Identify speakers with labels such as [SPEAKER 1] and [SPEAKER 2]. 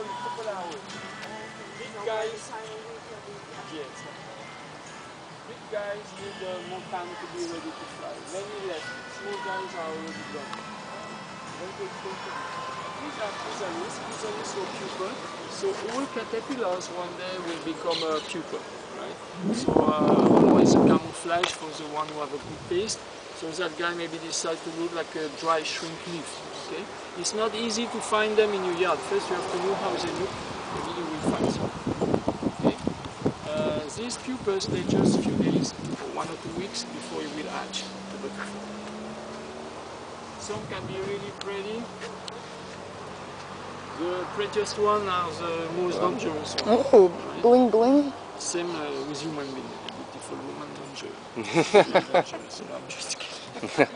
[SPEAKER 1] Big guys, yes. Big guys need more time to be ready to fly. Many left. Small guys are already gone. These are chrysalis. Chrysalis or pupa. So all caterpillars one day will become a pupa, right? So always a camouflage for the one who have a good taste. So that guy maybe decide to look like a dry shrink leaf. Okay? It's not easy to find them in your yard. First you have to know how they look. Maybe you will find some. Okay? These pupas they just few days or 1 or 2 weeks before it will hatch the butterfly. Some can be really pretty. The prettiest one are the most dangerous one.
[SPEAKER 2] Oh, right? Bling bling.
[SPEAKER 1] Same with human being. A beautiful woman dangerous. Really dangerous. No, I'm just kidding.